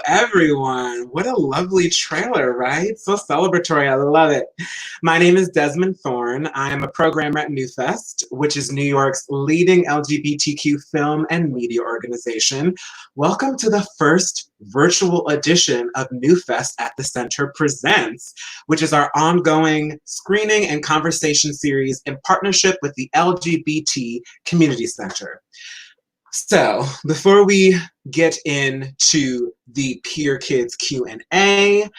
everyone. What a lovely trailer, right? So celebratory. I love it. My name is Desmond Thorne. I am a programmer at NewFest, which is New York's leading LGBTQ film and media organization. Welcome to the first virtual edition of NewFest at the Center Presents, which is our ongoing screening and conversation series in partnership with the LGBT Community Center. So before we get into the PIER KIDS Q&A,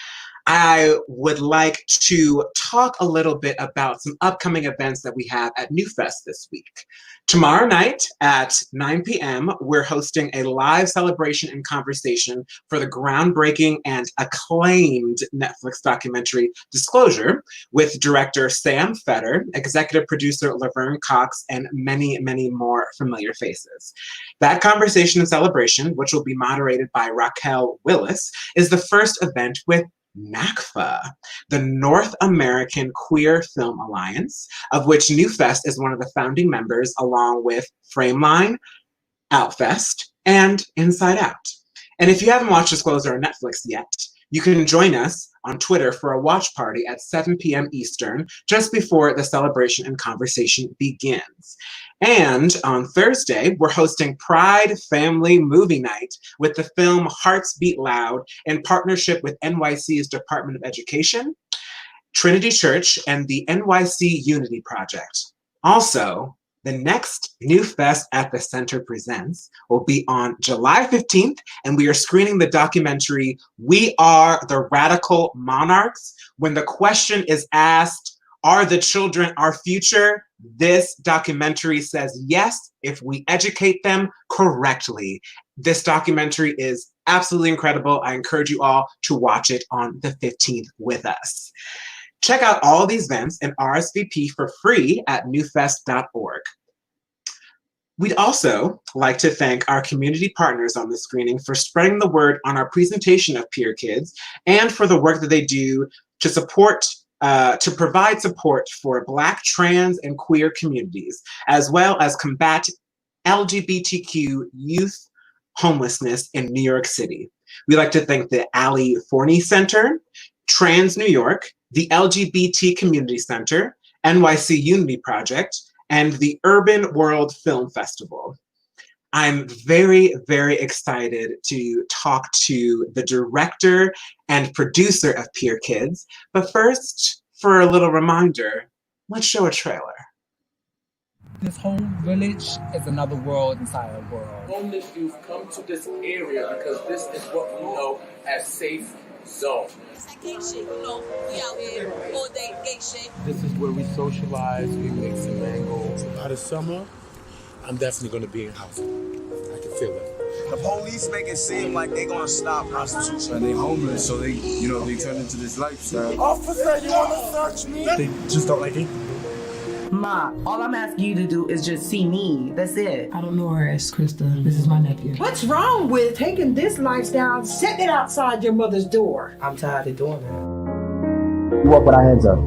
I would like to talk a little bit about some upcoming events that we have at NewFest this week. Tomorrow night at 9 p.m., we're hosting a live celebration and conversation for the groundbreaking and acclaimed Netflix documentary Disclosure with director Sam Feder, executive producer Laverne Cox, and many, many more familiar faces. That conversation and celebration, which will be moderated by Raquel Willis, is the first event with NACFA, the North American Queer Film Alliance, of which NewFest is one of the founding members, along with Frameline, Outfest, and Inside Out. And if you haven't watched Disclosure on Netflix yet, you can join us on Twitter for a watch party at 7 p.m. Eastern, just before the celebration and conversation begins. And on Thursday, we're hosting Pride Family Movie Night with the film Hearts Beat Loud in partnership with NYC's Department of Education, Trinity Church, and the NYC Unity Project. Also, the next NewFest at the Center Presents will be on July 15th, and we are screening the documentary We Are the Radical Monarchs. When the question is asked, are the children our future? This documentary says yes, if we educate them correctly. This documentary is absolutely incredible. I encourage you all to watch it on the 15th with us. Check out all these events and RSVP for free at newfest.org. We'd also like to thank our community partners on the screening for spreading the word on our presentation of PIER KIDS and for the work that they do to support to provide support for Black, trans, and queer communities, as well as combat LGBTQ youth homelessness in New York City. We'd like to thank the Ali Forney Center, Trans New York, the LGBT Community Center, NYC Unity Project, and the Urban World Film Festival. I'm very, very excited to talk to the director and producer of PIER KIDS. But first, for a little reminder, let's show a trailer. This whole village is another world inside a world. Homeless youth come to this area because this is what we know as safe zone. Gay shit, you know, we out here all day gay shit. This is where we socialize, we mix and mingle. By the summer, I'm definitely going to be in housing. I can feel it. The police make it seem like they're gonna stop prostitution. And they homeless, so they turn into this lifestyle. Officer, you wanna search me? They just don't like it. Ma, all I'm asking you to do is just see me. That's it. I don't know her as Krista. This is my nephew. What's wrong with taking this lifestyle, setting it outside your mother's door? I'm tired of doing that. We walk with our heads up.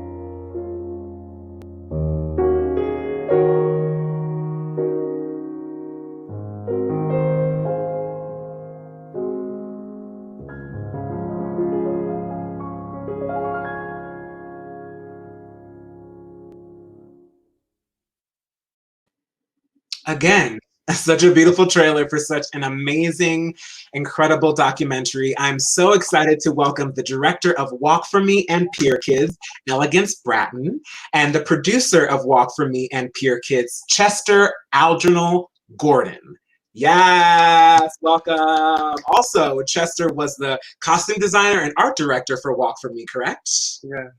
Again, such a beautiful trailer for such an amazing, incredible documentary. I'm so excited to welcome the director of Walk For Me and PIER KIDS, Elegance Bratton, and the producer of Walk For Me and PIER KIDS, Chester Algernal Gordon. Yes, welcome. Also, Chester was the costume designer and art director for Walk For Me, correct? Yeah.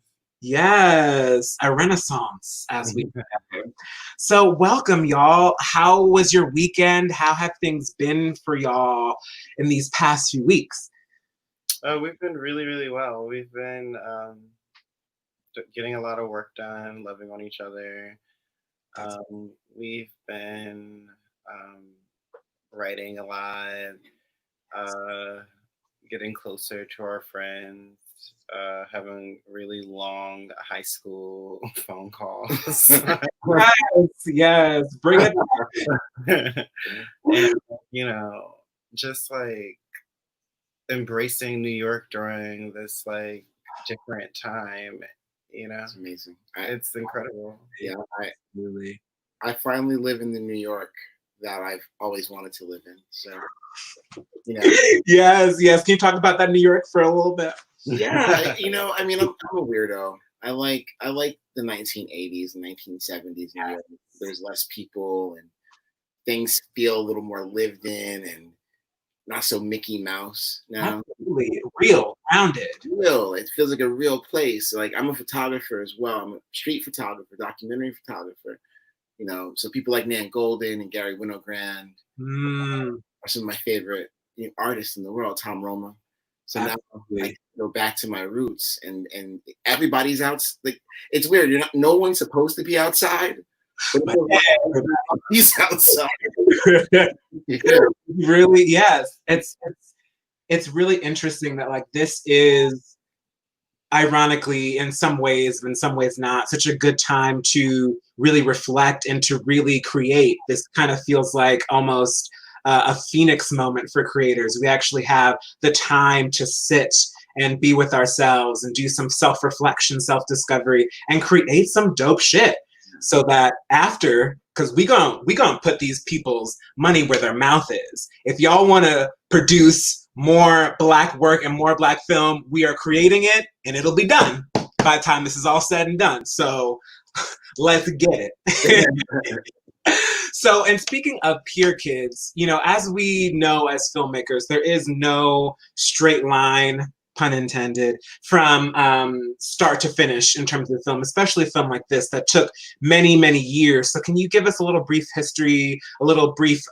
Yes, a renaissance, as we say. So welcome, y'all. How was your weekend? How have things been for y'all in these past few weeks? We've been really, really well. We've been getting a lot of work done, loving on each other. We've been writing a lot, getting closer to our friends. Having really long high school phone calls. Yes, bring it back. And, just like embracing New York during this like different time. It's amazing. It's incredible. Yeah, Really. I finally live in the New York that I've always wanted to live in. So, Yes. Can you talk about that New York for a little bit? Yeah, I mean, I'm a weirdo. I like the 1980s and 1970s New York. There's less people and things feel a little more lived in and not so Mickey Mouse now. Absolutely. Real, grounded. Real. It feels like a real place. Like, I'm a photographer as well. I'm a street photographer, documentary photographer. So people like Nan Golden and Gary Winogrand are some of my favorite artists in the world. Tom Roma. So now I go back to my roots, and everybody's out. Like, it's weird. No one's supposed to be outside, but he's outside. Really, yes. It's really interesting that like this is ironically in some ways, but in some ways not, such a good time to really reflect and to really create. This kind of feels like almost a phoenix moment for creators. We actually have the time to sit and be with ourselves and do some self-reflection, self-discovery, and create some dope shit. So that after, because we gonna put these people's money where their mouth is. If y'all want to produce more Black work and more Black film, we are creating it, and it'll be done by the time this is all said and done. So let's get it. So, and speaking of PIER Kids, as we know as filmmakers, there is no straight line, pun intended, from start to finish in terms of film, especially a film like this that took many, many years. So can you give us a little brief history, a little brief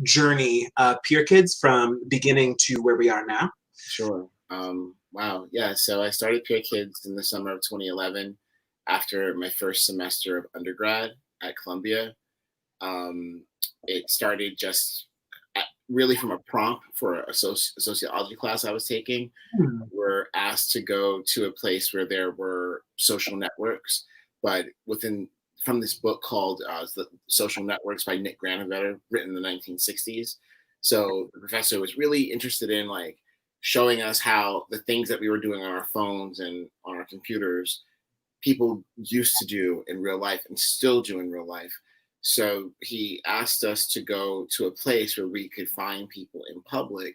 journey of PIER Kids from beginning to where we are now? Sure. Wow. Yeah. So I started PIER Kids in the summer of 2011 after my first semester of undergrad at Columbia. It started just really from a prompt for a sociology class I was taking. We were asked to go to a place where there were social networks, but from this book called The Social Networks by Nick Granovetter, written in the 1960s. So the professor was really interested in like showing us how the things that we were doing on our phones and on our computers, people used to do in real life and still do in real life. So he asked us to go to a place where we could find people in public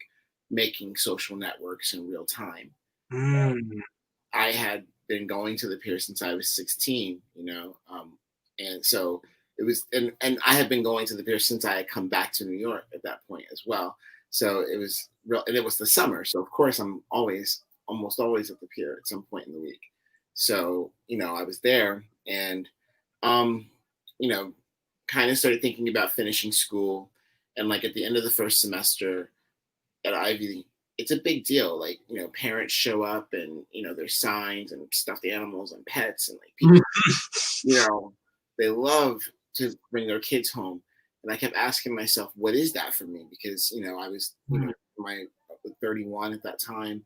making social networks in real time. I had been going to the pier since I was 16, and so it was, and I had been going to the pier since I had come back to New York at that point as well. So it was real, and it was the summer. So of course I'm almost always at the pier at some point in the week. So, I was there and, kind of started thinking about finishing school. And like at the end of the first semester at Ivy, it's a big deal. Like, parents show up and, there's signs and stuffed animals and pets and like people, they love to bring their kids home. And I kept asking myself, what is that for me? Because, I was, 31 at that time.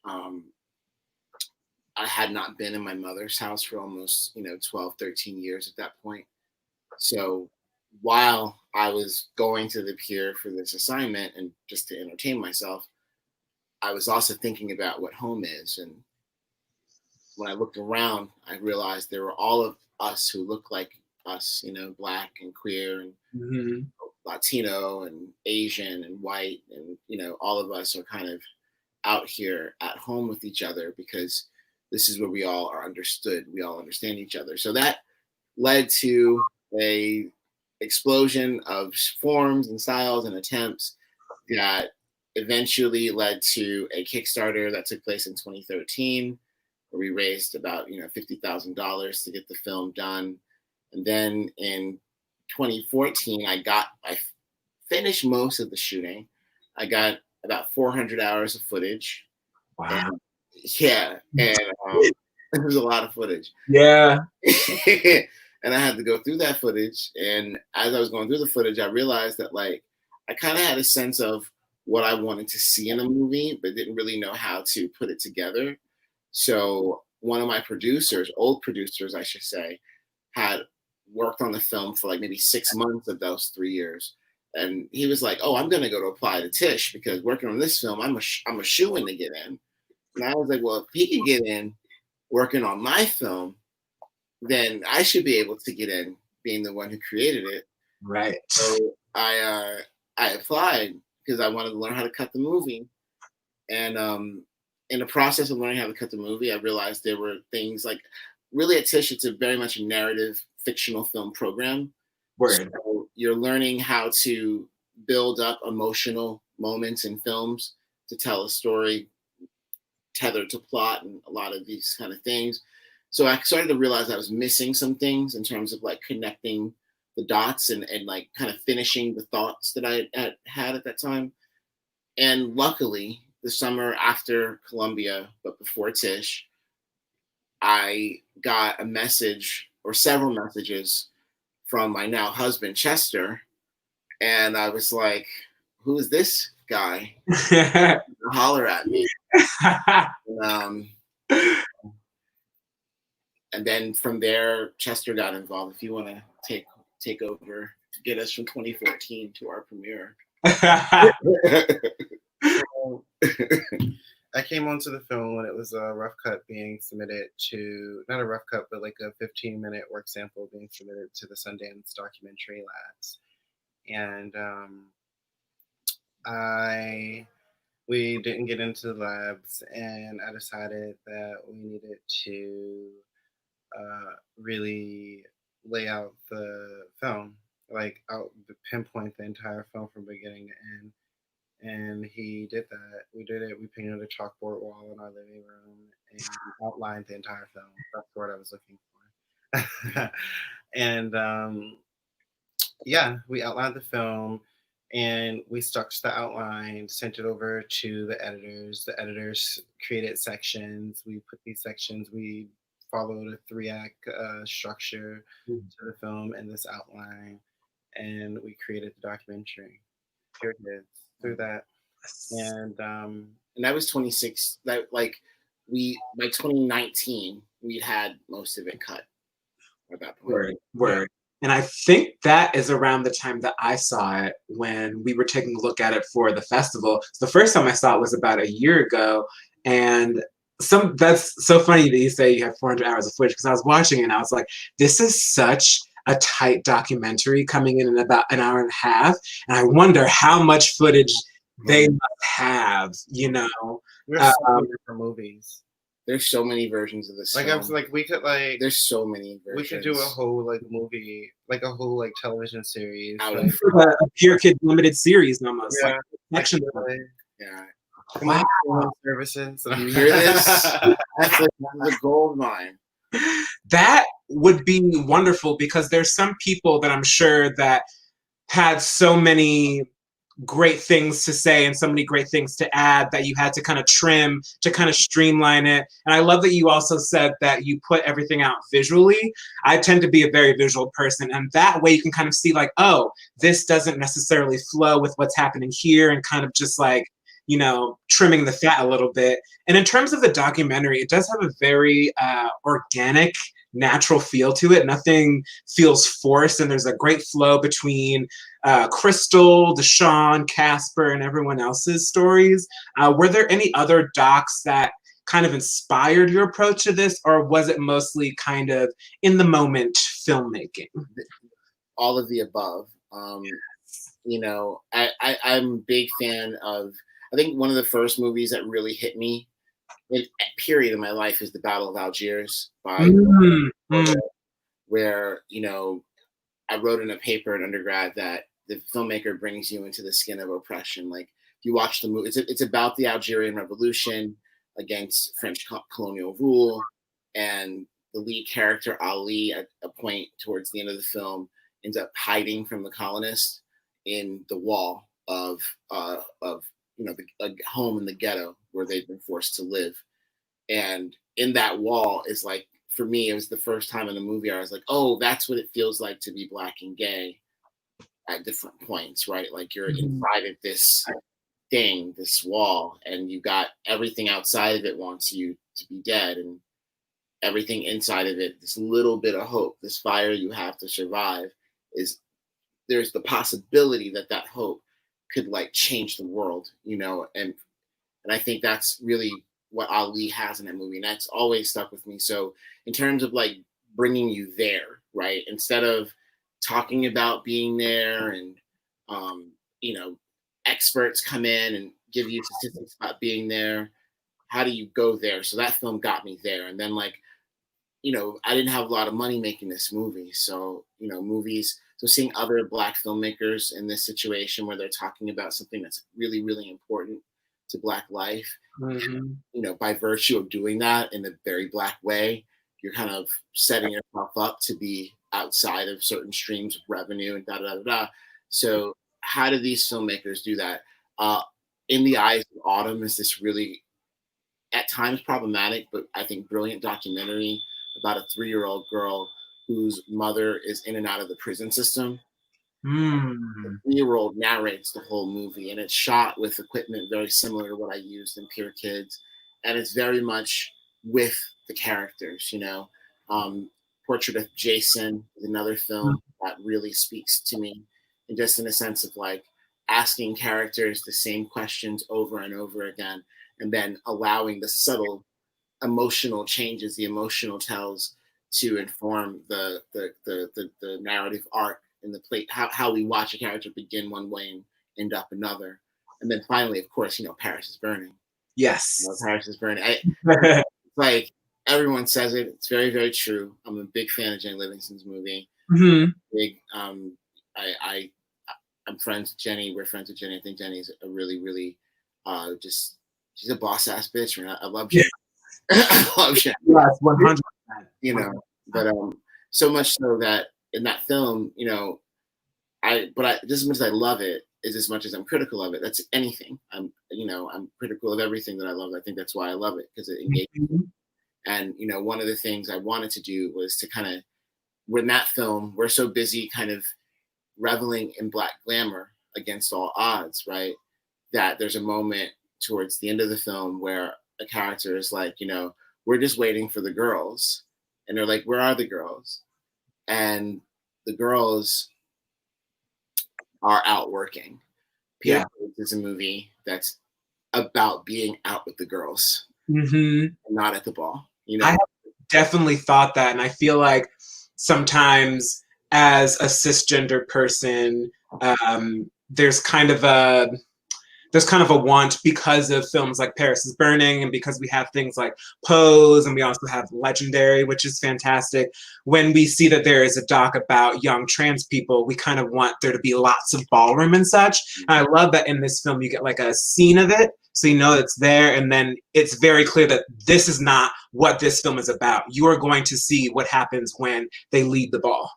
I had not been in my mother's house for almost, 12, 13 years at that point. So while I was going to the pier for this assignment and just to entertain myself, I was also thinking about what home is. And when I looked around, I realized there were all of us who look like us, Black and queer and Latino and Asian and white. And, all of us are kind of out here at home with each other because this is where we all are understood. We all understand each other. So that led to a explosion of forms and styles and attempts that eventually led to a Kickstarter that took place in 2013, where we raised about $50,000 to get the film done. And then in 2014, I finished most of the shooting. I got about 400 hours of footage. Wow. And it was a lot of footage. Yeah. And I had to go through that footage. And as I was going through the footage, I realized that like I kind of had a sense of what I wanted to see in a movie, but didn't really know how to put it together. So one of my producers, old producers, I should say, had worked on the film for like maybe 6 months of those 3 years. And he was like, "Oh, I'm gonna go to apply to Tisch because working on this film, I'm a shoo-in to get in." And I was like, "Well, if he can get in working on my film, then I should be able to get in, being the one who created it." Right. So I applied because I wanted to learn how to cut the movie. And in the process of learning how to cut the movie, I realized there were things like, really at Tisch, it's a very much a narrative fictional film program. Word. So you're learning how to build up emotional moments in films to tell a story tethered to plot and a lot of these kind of things. So I started to realize I was missing some things in terms of like connecting the dots and like kind of finishing the thoughts that I had at that time. And luckily, the summer after Columbia, but before Tisch, I got a message or several messages from my now husband, Chester. And I was like, who is this guy? Holler at me. And then from there, Chester got involved. If you want to take over, get us from 2014 to our premiere. I came onto the film when it was a rough cut being submitted to, not a rough cut, but like a 15-minute work sample being submitted to the Sundance Documentary Labs. And we didn't get into the labs, and I decided that we needed to really lay out the film, like pinpoint the entire film from beginning to end. And he did that. We did it. We painted a chalkboard wall in our living room and outlined the entire film. That's the word I was looking for. And yeah, we outlined the film and we stuck to the outline, sent it over to the editors. The editors created sections. We put these sections, we followed a 3-act structure to the film and this outline. And we created the documentary, PIER KIDS, through that. And that was 26. That like by 2019 we had most of it cut at that point. Word. And I think that is around the time that I saw it when we were taking a look at it for the festival. So the first time I saw it was about a year ago, and that's so funny that you say you have 400 hours of footage, because I was watching it and I was like, this is such a tight documentary coming in about an hour and a half, and I wonder how much footage they must have, you know. There's so many different movies. There's so many versions of this. Like film. I was like, we could like. There's so many versions. We could do a whole like movie, like a whole like television series. Like, for a PIER KIDS limited series almost. Yeah. Like, yeah. Wow. Services. You hear this? That's like the gold mine. That would be wonderful, because there's some people that I'm sure that had so many great things to say and so many great things to add that you had to kind of trim to kind of streamline it. And I love that you also said that you put everything out visually. I tend to be a very visual person, and that way you can kind of see like, oh, this doesn't necessarily flow with what's happening here, and kind of just like, you know, trimming the fat a little bit. And in terms of the documentary, it does have a very organic, natural feel to it. Nothing feels forced, and there's a great flow between Crystal, Deshawn, Casper, and everyone else's stories. Were there any other docs that kind of inspired your approach to this, or was it mostly kind of in the moment filmmaking? All of the above. You know, I'm a big fan of, I think one of the first movies that really hit me period in my life is The Battle of Algiers by where, you know, I wrote in a paper in undergrad that the filmmaker brings you into the skin of oppression. Like, if you watch the movie, it's about the Algerian Revolution against French colonial rule, and the lead character Ali, at a point towards the end of the film, ends up hiding from the colonists in the wall of you know, a home in the ghetto where they've been forced to live. And in that wall is like, for me, it was the first time in the movie I was like, oh, that's what it feels like to be Black and gay at different points, right? Like, you're inside of this thing, this wall, and you got everything outside of it wants you to be dead, and everything inside of it, this little bit of hope, this fire you have to survive, is there's the possibility that that hope could like change the world, you know, and I think that's really what Ali has in that movie, and that's always stuck with me. So in terms of like bringing you there, right, instead of talking about being there and you know, experts come in and give you statistics about being there, how do you go there? So that film got me there. And then like, you know, I didn't have a lot of money making this movie, so you know, so seeing other Black filmmakers in this situation where they're talking about something that's really, really important to Black life, you know, by virtue of doing that in a very Black way, you're kind of setting yourself up to be outside of certain streams of revenue and da da da da. So how do these filmmakers do that? In the Eyes of Autumn is this really, at times problematic, but I think brilliant documentary about a 3-year-old girl whose mother is in and out of the prison system. The 3-year-old narrates the whole movie, and it's shot with equipment very similar to what I used in PIER Kids, and it's very much with the characters, you know. Portrait of Jason is another film that really speaks to me, and just in a sense of like asking characters the same questions over and over again, and then allowing the subtle emotional changes, the emotional tells to inform the narrative arc in the plate, how we watch a character begin one way and end up another. And then finally, of course, you know, Paris is Burning. Yes. You know, Paris is Burning. Like everyone says it, it's very, very true. I'm a big fan of Jenny Livingston's movie. Big, I'm friends with Jenny. We're friends with Jenny. I think Jenny's a really, really, she's a boss ass bitch. Man. I love Jenny. I love Jenny. Yes, 100%. You know, but so much so that in that film, you know, just as much as I love it is as much as I'm critical of it. That's anything. I'm critical of everything that I love. I think that's why I love it, because it engages me. And you know, one of the things I wanted to do was to kind of, when that film, we're so busy kind of reveling in Black glamour against all odds, right? That there's a moment towards the end of the film where a character is like, you know, we're just waiting for the girls. And they're like, where are the girls? And the girls are out working. PIER Kids is a movie that's about being out with the girls, and not at the ball. You know, I have definitely thought that, and I feel like sometimes as a cisgender person, there's kind of a want, because of films like Paris is Burning, and because we have things like Pose, and we also have Legendary, which is fantastic. When we see that there is a doc about young trans people, we kind of want there to be lots of ballroom and such. And I love that in this film you get like a scene of it, so you know it's there, and then it's very clear that this is not what this film is about. You are going to see what happens when they lead the ball,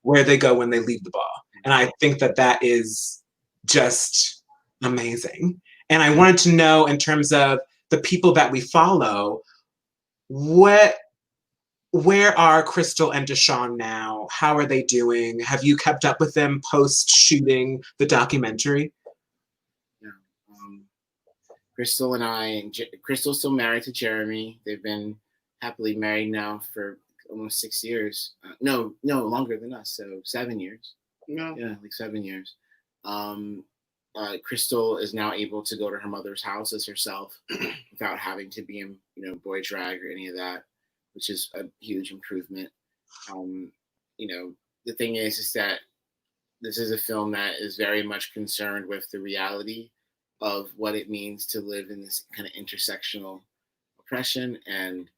where they go when they lead the ball. And I think that that is just amazing. And I wanted to know, in terms of the people that we follow, where are Crystal and Deshawn now? How are they doing? Have you kept up with them post shooting the documentary? Yeah. Crystal and Crystal's still married to Jeremy. They've been happily married now for almost 6 years. No, longer than us. So 7 years. Yeah, like 7 years. Crystal is now able to go to her mother's house as herself without having to be in, you know, boy drag or any of that, which is a huge improvement. You know, the thing is that this is a film that is very much concerned with the reality of what it means to live in this kind of intersectional oppression. And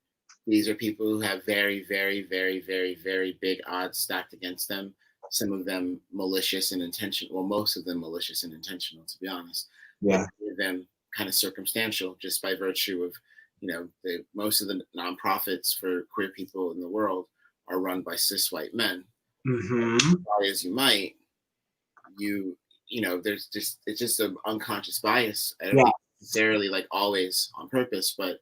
these are people who have very, very, very, very, very big odds stacked against them. Some of them malicious and intentional. Well, most of them malicious and intentional, to be honest. Yeah. Many of them kind of circumstantial, just by virtue of, you know, most of the nonprofits for queer people in the world are run by cis white men. Try as you might, you know, it's just an unconscious bias. I don't necessarily like always on purpose, but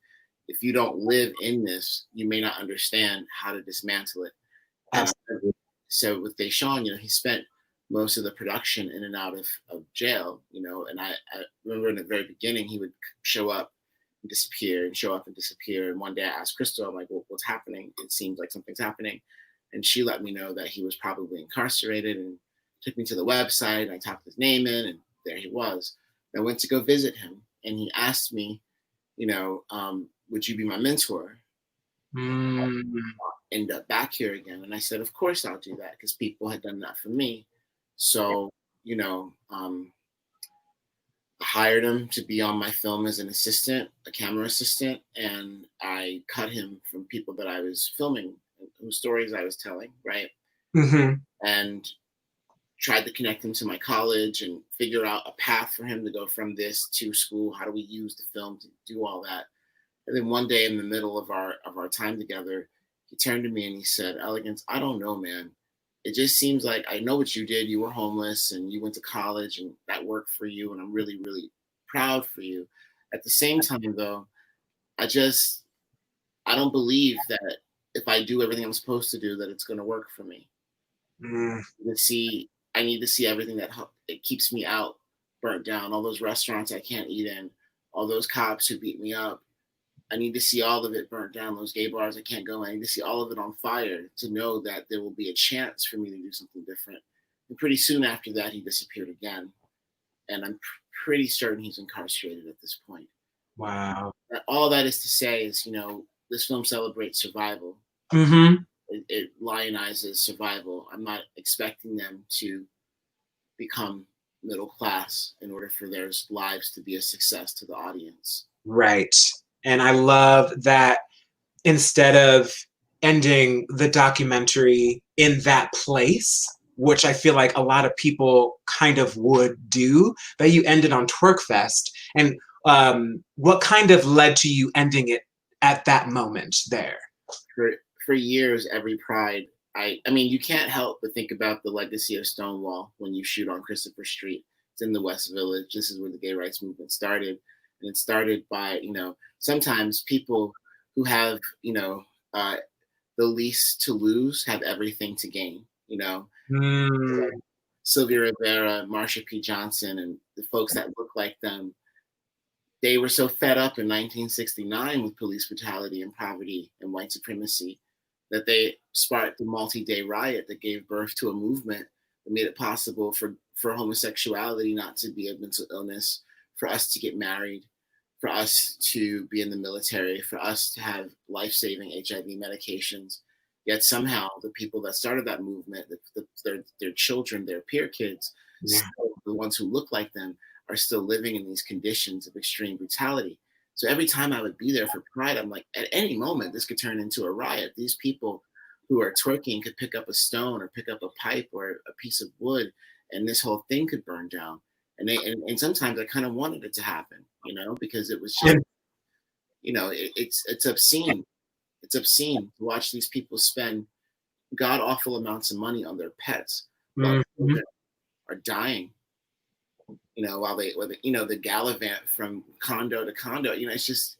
if you don't live in this, you may not understand how to dismantle it. So with Deshawn, you know, he spent most of the production in and out of jail, you know, and I remember in the very beginning, he would show up and disappear and show up and disappear. And one day I asked Crystal, I'm like, well, what's happening? It seems like something's happening. And she let me know that he was probably incarcerated and took me to the website, and I typed his name in, and there he was. I went to go visit him, and he asked me, would you be my mentor? End up back here again. And I said, of course I'll do that, because people had done that for me. So, I hired him to be on my film as an assistant, a camera assistant, and I cut him from people that I was filming, whose stories I was telling, right? Mm-hmm. And tried to connect him to my college and figure out a path for him to go from this to school. How do we use the film to do all that? And then one day in the middle of our time together, he turned to me and he said, Elegance, I don't know, man. It just seems like I know what you did. You were homeless and you went to college and that worked for you. And I'm really, really proud for you. At the same time, though, I don't believe that if I do everything I'm supposed to do, that it's going to work for me. I need to see everything that it keeps me out, burnt down, all those restaurants I can't eat in, all those cops who beat me up. I need to see all of it burnt down, those gay bars I can't go in. I need to see all of it on fire to know that there will be a chance for me to do something different. And pretty soon after that, he disappeared again. And I'm pretty certain he's incarcerated at this point. Wow. All that is to say is, this film celebrates survival. Mm-hmm. It lionizes survival. I'm not expecting them to become middle class in order for their lives to be a success to the audience. Right. And I love that instead of ending the documentary in that place, which I feel like a lot of people kind of would do, that you ended on Twerkfest. And what kind of led to you ending it at that moment there? For years, every Pride, I mean, you can't help but think about the legacy of Stonewall when you shoot on Christopher Street. It's in the West Village. This is where the gay rights movement started. And it started by, sometimes people who have, the least to lose have everything to gain, Sylvia Rivera, Marsha P. Johnson, and the folks that look like them. They were so fed up in 1969 with police brutality and poverty and white supremacy that they sparked a multi-day riot that gave birth to a movement that made it possible for homosexuality not to be a mental illness, for us to get married, for us to be in the military, for us to have life-saving HIV medications. Yet somehow the people that started that movement, their children, their peer kids, the ones who look like them, are still living in these conditions of extreme brutality. So every time I would be there for Pride, I'm like, at any moment, this could turn into a riot. These people who are twerking could pick up a stone or pick up a pipe or a piece of wood, and this whole thing could burn down. And sometimes I kind of wanted it to happen, because it was just, it's obscene. It's obscene to watch these people spend god awful amounts of money on their pets while children are dying. While the gallivant from condo to condo, it's just,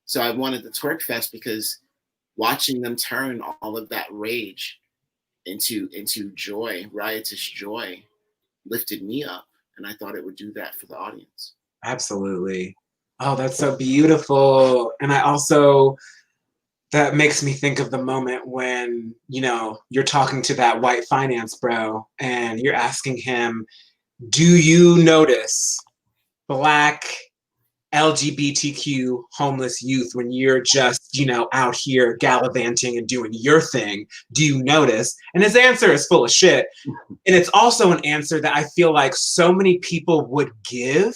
so I wanted the Twerk Fest because watching them turn all of that rage into joy, riotous joy, lifted me up. And I thought it would do that for the audience. Absolutely. Oh, that's so beautiful. And I also, that makes me think of the moment when, you're talking to that white finance bro and you're asking him, do you notice Black LGBTQ homeless youth when you're just, out here gallivanting and doing your thing? Do you notice? And his answer is full of shit. And it's also an answer that I feel like so many people would give.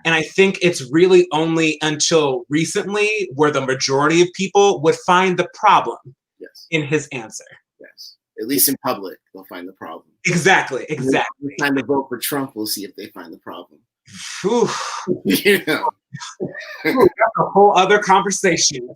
And I think it's really only until recently where the majority of people would find the problem in his answer. Yes. At least in public, they'll find the problem. Exactly. It's time to vote for Trump. We'll see if they find the problem. Ooh, that's a whole other conversation,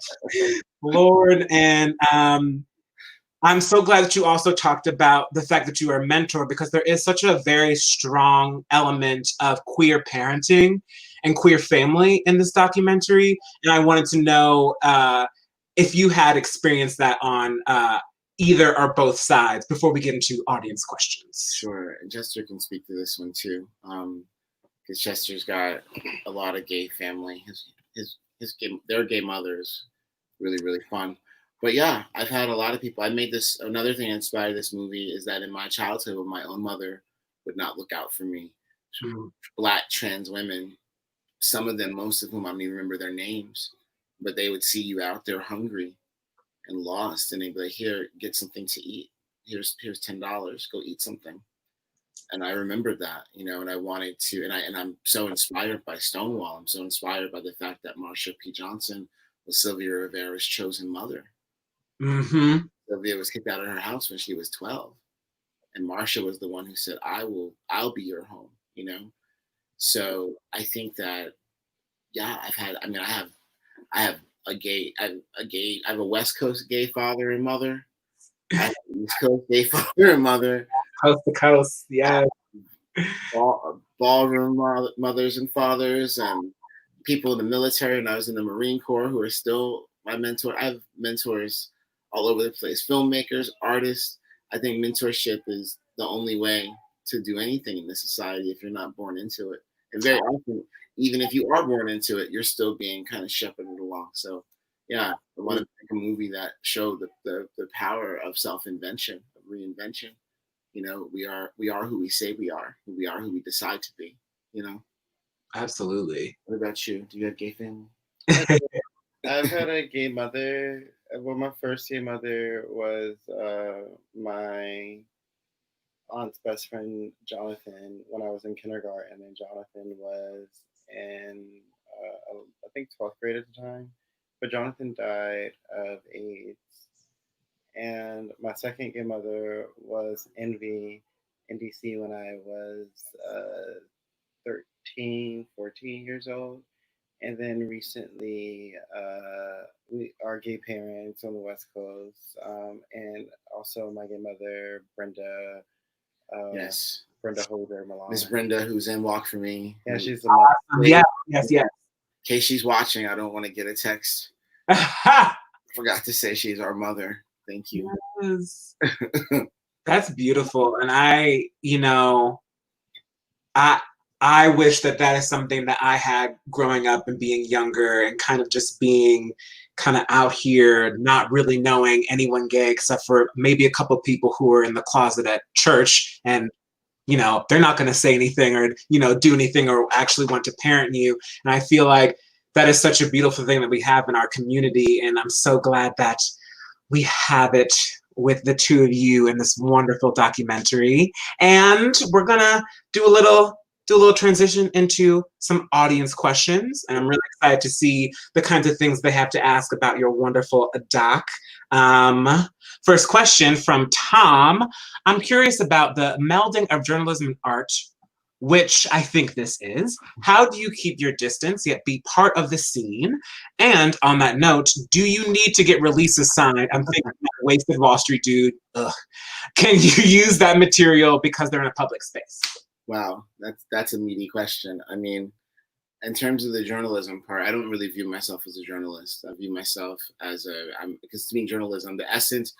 Lord. And I'm so glad that you also talked about the fact that you are a mentor, because there is such a very strong element of queer parenting and queer family in this documentary. And I wanted to know if you had experienced that on either or both sides before we get into audience questions. Sure, and Chester can speak to this one too, because Chester's got a lot of gay family. Their gay mother is really, really fun. But yeah, I've had a lot of people. I made this, another thing that inspired this movie is that in my childhood, when my own mother would not look out for me, Black trans women, some of them, most of whom I don't even remember their names, but they would see you out there hungry and lost, and they'd be like, "Here, get something to eat. Here's $10. Go eat something." And I remembered that, and I wanted to, and I'm so inspired by Stonewall. I'm so inspired by the fact that Marsha P. Johnson was Sylvia Rivera's chosen mother. Mm-hmm. Sylvia was kicked out of her house when she was 12, and Marsha was the one who said, "I'll be your home." So I think that, yeah, I have a West Coast gay father and mother. I have an East Coast gay father and mother. Coast to coast, yeah. Ballroom mothers and fathers, and people in the military, and I was in the Marine Corps, who are still my mentor. I have mentors all over the place, filmmakers, artists. I think mentorship is the only way to do anything in this society if you're not born into it. And very often, even if you are born into it, you're still being kind of shepherded along. So yeah, I want to make a movie that showed the power of self-invention, of reinvention. We are who we say we are who we decide to be, Absolutely. What about you? Do you have gay family? I've had a gay mother. Well, my first gay mother was my aunt's best friend, Jonathan, when I was in kindergarten. And Jonathan was in, I think, 12th grade at the time. But Jonathan died of AIDS. And my second gay mother was Envy in DC when I was 13, 14 years old. And then recently, our gay parents on the West Coast, and also my gay mother, Brenda. Yes. Brenda Holder Milan. Miss Brenda, who's in Walk For Me. Yeah, she's the mom. Yeah, yes. In case she's watching, I don't want to get a text. Forgot to say she's our mother. Thank you. Yes. That's beautiful. And I wish that is something that I had growing up and being younger and kind of just being kind of out here, not really knowing anyone gay except for maybe a couple of people who are in the closet at church, and they're not going to say anything or do anything or actually want to parent you. And I feel like that is such a beautiful thing that we have in our community, and I'm so glad that we have it with the two of you in this wonderful documentary. And we're gonna do a little transition into some audience questions. And I'm really excited to see the kinds of things they have to ask about your wonderful doc. First question from Tom. I'm curious about the melding of journalism and art, which I think this is. How do you keep your distance yet be part of the scene? And on that note, do you need to get releases signed? I'm thinking that wasted Wall Street dude. Ugh. Can you use that material because they're in a public space? Wow, that's a meaty question. I mean, in terms of the journalism part, I don't really view myself as a journalist. I view myself as because to me, journalism, the essence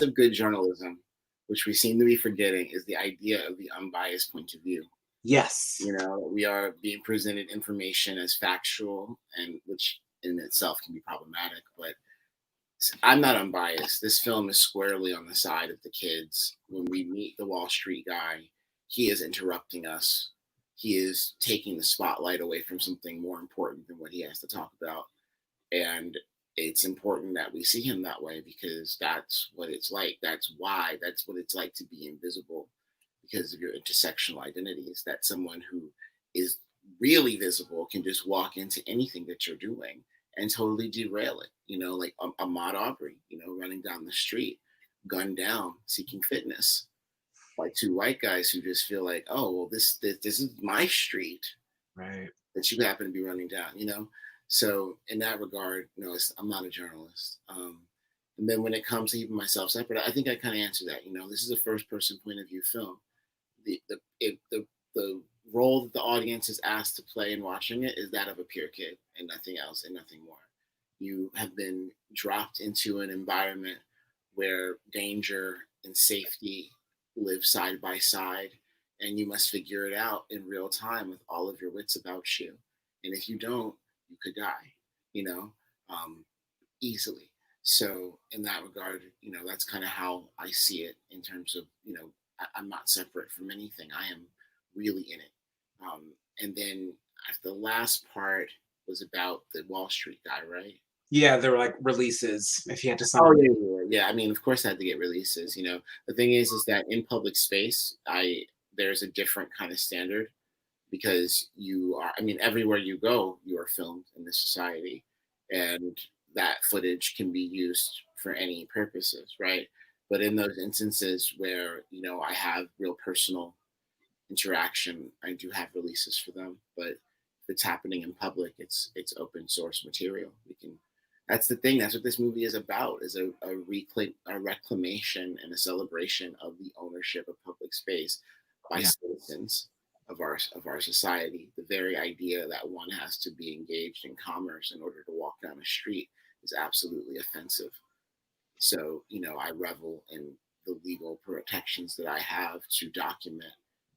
of good journalism, which we seem to be forgetting, is the idea of the unbiased point of view. Yes. We are being presented information as factual, and which in itself can be problematic, but I'm not unbiased. This film is squarely on the side of the kids. When we meet the Wall Street guy, he is interrupting us. He is taking the spotlight away from something more important than what he has to talk about. And it's important that we see him that way, because that's what it's like. That's what it's like to be invisible because of your intersectional identities, that someone who is really visible can just walk into anything that you're doing and totally derail it. Like Ahmaud Arbery, running down the street, gunned down, seeking fitness, by two white guys who just feel like, oh, well, this is my street, right? That you happen to be running down, So in that regard, I'm not a journalist. And then when it comes to even myself separate, I think I kind of answered that. This is a first-person point of view film. The role that the audience is asked to play in watching it is that of a peer kid, and nothing else, and nothing more. You have been dropped into an environment where danger and safety live side by side, and you must figure it out in real time with all of your wits about you. And if you don't, you could die, easily. So in that regard, that's kind of how I see it in terms of, I'm not separate from anything. I am really in it. And then the last part was about the Wall Street guy, right? Yeah, there were like releases if you had to sign. Oh yeah. I mean, of course I had to get releases. The thing is that in public space, there's a different kind of standard because everywhere you go, you are filmed in this society, and that footage can be used for any purposes, right? But in those instances where I have real personal interaction, I do have releases for them. But if it's happening in public, it's open source material. That's the thing. That's what this movie is about: is a reclamation and a celebration of the ownership of public space by citizens of our society. The very idea that one has to be engaged in commerce in order to walk down a street is absolutely offensive. So, I revel in the legal protections that I have to document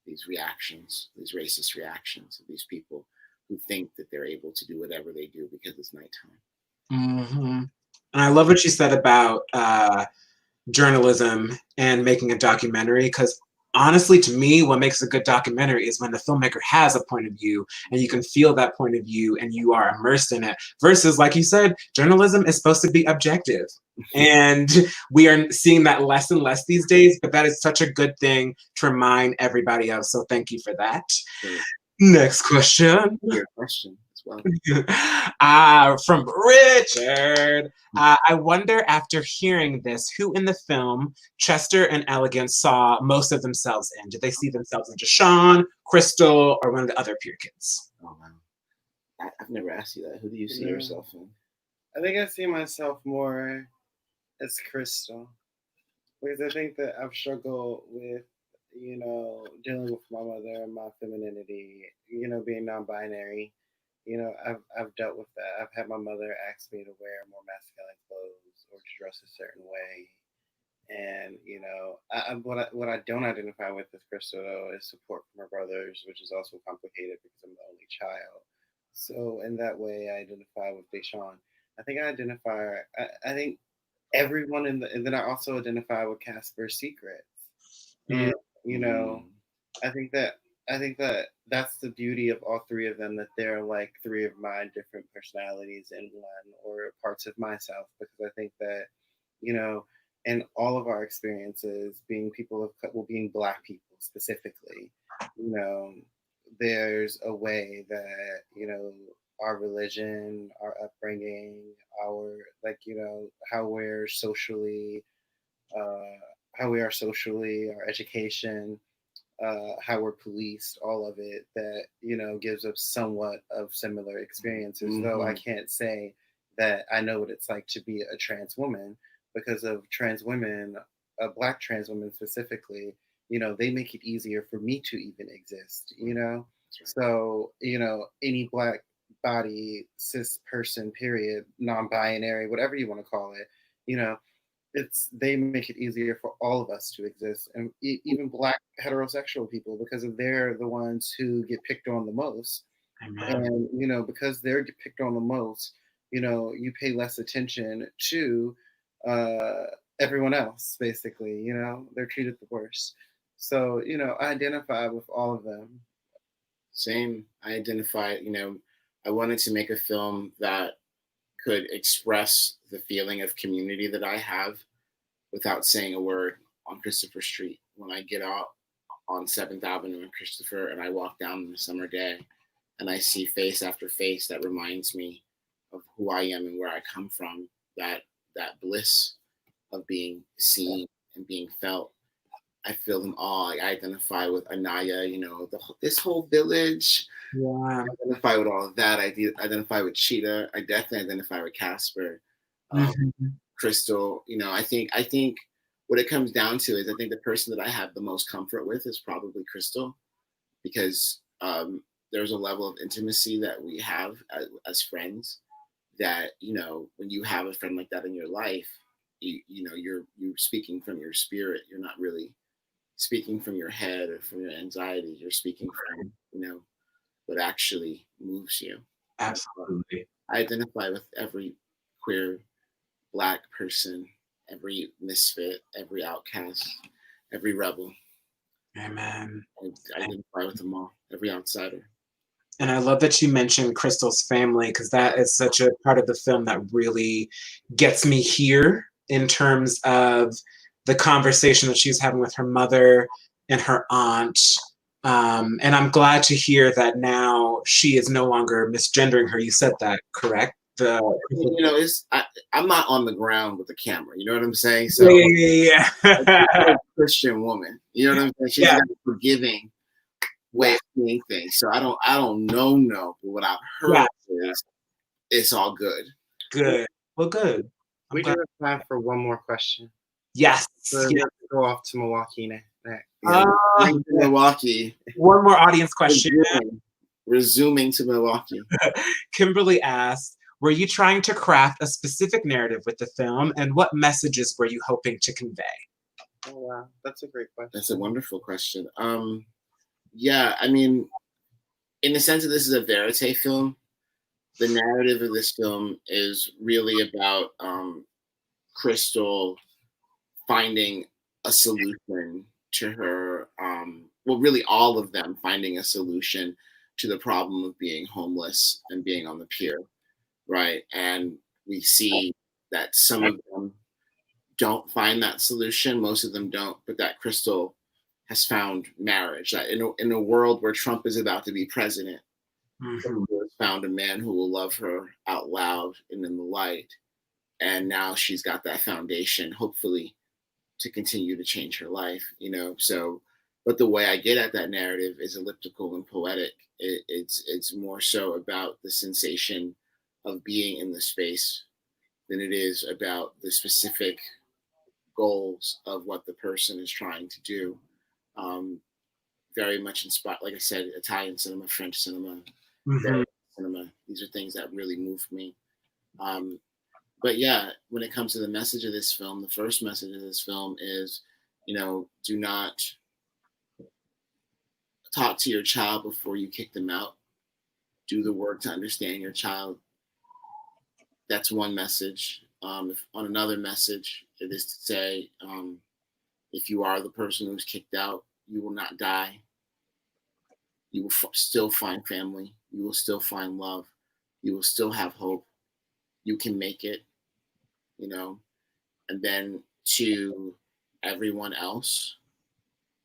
these reactions, these racist reactions of these people who think that they're able to do whatever they do because it's nighttime. Mm-hmm. And I love what you said about journalism and making a documentary, because honestly, to me, what makes a good documentary is when the filmmaker has a point of view and you can feel that point of view and you are immersed in it, versus, like you said, journalism is supposed to be objective. And we are seeing that less and less these days, but that is such a good thing to remind everybody of. So thank you for that. Sure. Next question. Your question as well. From Richard. I wonder, after hearing this, who in the film Chester and Elegance saw most of themselves in? Did they see themselves in Deshawn, Crystal, or one of the other PIER kids? Oh, wow. I've never asked you that. Who do you see yourself in? I think I see myself more as Crystal, because I think that I've struggled with, dealing with my mother and my femininity, being non-binary. I've dealt with that. I've had my mother ask me to wear more masculine clothes or to dress a certain way. And, what I don't identify with Crystal, though, is support from her brothers, which is also complicated because I'm the only child. So in that way, I identify with Deshawn. I think I think everyone and then I also identify with Casper's secrets. And, I think that that's the beauty of all three of them, that they're like three of my different personalities in one, or parts of myself, because I think that, in all of our experiences, being being Black people specifically, there's a way that, our religion, our upbringing, how we are socially, our education, how we're policed, all of it, that, gives us somewhat of similar experiences. Mm-hmm. Though I can't say that I know what it's like to be a trans woman, because of trans women, Black trans women specifically, they make it easier for me to even exist, So, any Black body, cis person, period, non-binary, whatever you want to call it, they make it easier for all of us to exist, and even Black heterosexual people, because they're the ones who get picked on the most. Amen. And because they're picked on the most, you pay less attention to everyone else. Basically, they're treated the worst. So I identify with all of them. Same. I identify. I wanted to make a film that could express the feeling of community that I have without saying a word on Christopher Street. When I get out on 7th Avenue in Christopher and I walk down on a summer day and I see face after face that reminds me of who I am and where I come from, that bliss of being seen and being felt, I feel them all. I identify with Anaya, this whole village. Yeah. I identify with all of that. I identify with Cheetah. I definitely identify with Casper. Crystal. I think what it comes down to is I think the person that I have the most comfort with is probably Crystal, because there's a level of intimacy that we have as friends that, when you have a friend like that in your life, you're speaking from your spirit. You're not really speaking from your head or from your anxiety. You're speaking from, what actually moves you. Absolutely. I identify with every queer Black person, every misfit, every outcast, every rebel. Amen. I identify with them all, every outsider. And I love that you mentioned Crystal's family, because that is such a part of the film that really gets me here in terms of the conversation that she's having with her mother and her aunt. And I'm glad to hear that now she is no longer misgendering her. You said that, correct? I'm not on the ground with the camera. You know what I'm saying? So yeah. a Christian woman. You know what I'm saying? She's got a forgiving way of seeing things. So I don't know, but what I've heard is it's all good. Good. Well, good. We do have time for one more question. Yes. So let's go off to Milwaukee next. Milwaukee. One more audience question. Resuming to Milwaukee. Kimberly asked, were you trying to craft a specific narrative with the film, and what messages were you hoping to convey? Oh, wow. That's a great question. That's a wonderful question. Yeah, I mean, in the sense that this is a verite film, the narrative of this film is really about Crystal finding a solution to her, well, really all of them finding a solution to the problem of being homeless and being on the pier, right? And we see that some of them don't find that solution, most of them don't, but that Crystal has found marriage. That in a world where Trump is about to be president, Crystal has found a man who will love her out loud and in the light. And now she's got that foundation, hopefully, to continue to change her life, you know? So, but the way I get at that narrative is elliptical and poetic. It's more so about the sensation of being in the space than it is about the specific goals of what the person is trying to do. Very much inspired, like I said, Italian cinema, French cinema, cinema. These are things that really moved me. But yeah, when it comes to the message of this film, the first message of this film is, you know, do not talk to your child before you kick them out. Do the work to understand your child. That's one message. On another message, it is to say, if you are the person who's kicked out, you will not die. You will still find family. You will still find love. You will still have hope. You can make it, you know. And then to everyone else,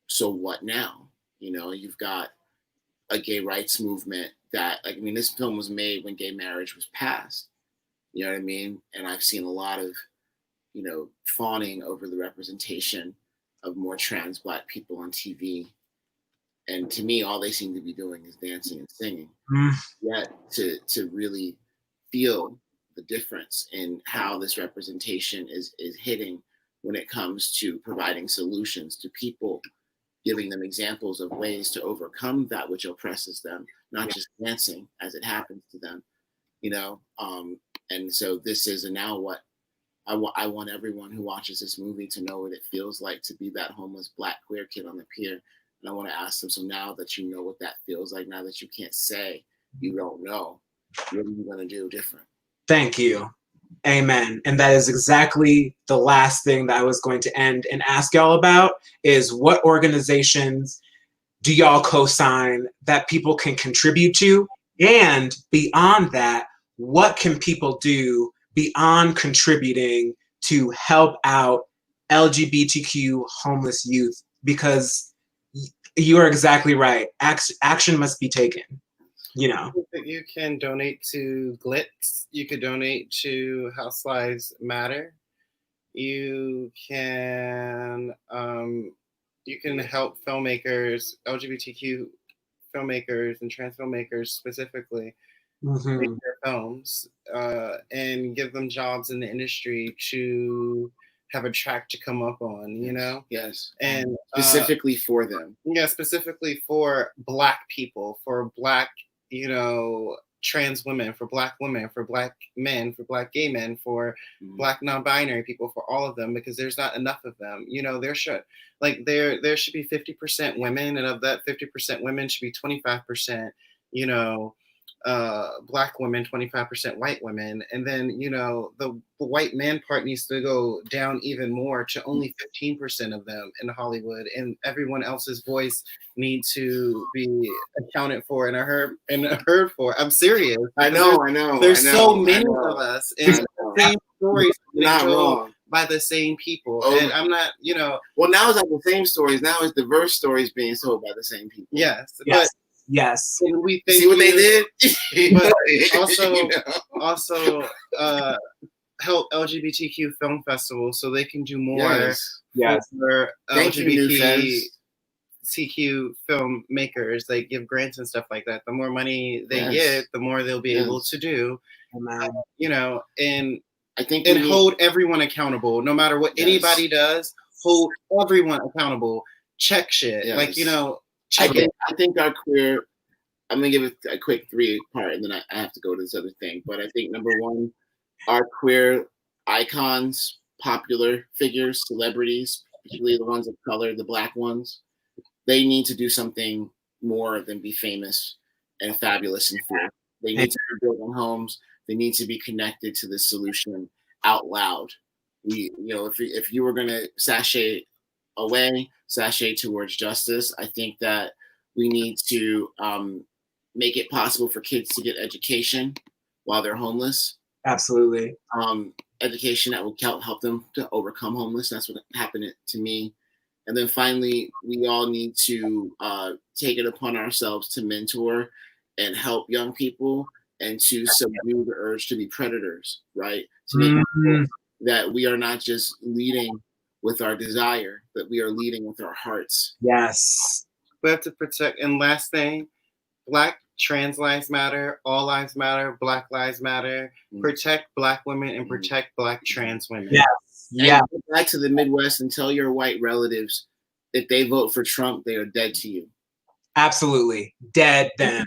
so what now? You know, you've got a gay rights movement that, like, I mean, this film was made when gay marriage was passed. You know what I mean? And I've seen a lot of, you know, fawning over the representation of more trans Black people on TV. And to me, all they seem to be doing is dancing and singing. Yet to really feel the difference in how this representation is hitting when it comes to providing solutions to people, giving them examples of ways to overcome that which oppresses them, not just dancing as it happens to them, you know? And so this is now what I want everyone who watches this movie to know what it feels like to be that homeless Black queer kid on the pier. And I want to ask them, so now that you know what that feels like, now that you can't say you don't know, what are you going to do different? Thank you. Amen. And that is exactly the last thing that I was going to end and ask y'all about, is what organizations do y'all co-sign that people can contribute to? And beyond that, what can people do beyond contributing to help out LGBTQ homeless youth? Because you are exactly right. Action must be taken, you know. You can donate to Glitz. You could donate to Housewives Matter. You can help filmmakers, LGBTQ filmmakers and trans filmmakers specifically, make their films and give them jobs in the industry to have a track to come up on, you know? Yes. And specifically for them. Yeah, specifically for Black people, for Black, you know, trans women, for Black women, for Black men, for Black gay men, for Black non-binary people, for all of them, because there's not enough of them. You know, there should be 50% women, and of that 50% women should be 25%, you know, Black women, 25% white women, and then the white man part needs to go down even more to only 15% of them in Hollywood, and everyone else's voice need to be accounted for and heard for. I'm serious. I know. There's so many of us, and the same stories not wrong by the same people, and I'm not. Well, now it's not the same stories. Now it's diverse stories being told by the same people. Yes. Yes. And we see what they did, but also help LGBTQ film festivals so they can do more for LGBTQ filmmakers. They give grants and stuff like that. The more money they get, the more they'll be able to do. And I think hold everyone accountable, no matter what anybody does. Hold everyone accountable. Check shit, I think our queer. I'm gonna give it a quick 3-part, and then I have to go to this other thing. But I think number one, our queer icons, popular figures, celebrities, particularly the ones of color, the Black ones, they need to do something more than be famous and fabulous and cool. They need to be building homes. They need to be connected to the solution out loud. If you were gonna sashay towards justice, I think that we need to make it possible for kids to get education while they're homeless. Absolutely. Education that will help them to overcome homelessness. That's what happened to me. And then finally, we all need to take it upon ourselves to mentor and help young people and to subdue the urge to be predators, right? To make sure that we are not just leading with our desire, but we are leading with our hearts. Yes. We have to protect. And last thing, Black trans lives matter, all lives matter, Black lives matter. Protect Black women and protect Black trans women. Yes. Yeah. And go back to the Midwest and tell your white relatives if they vote for Trump, they are dead to you. Absolutely. Dead then.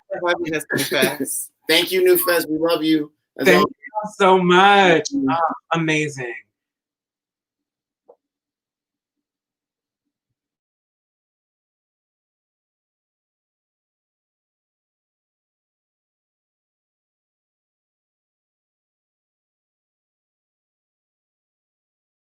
Thank you, NewFest. We love you. Thank you so much. Oh, amazing.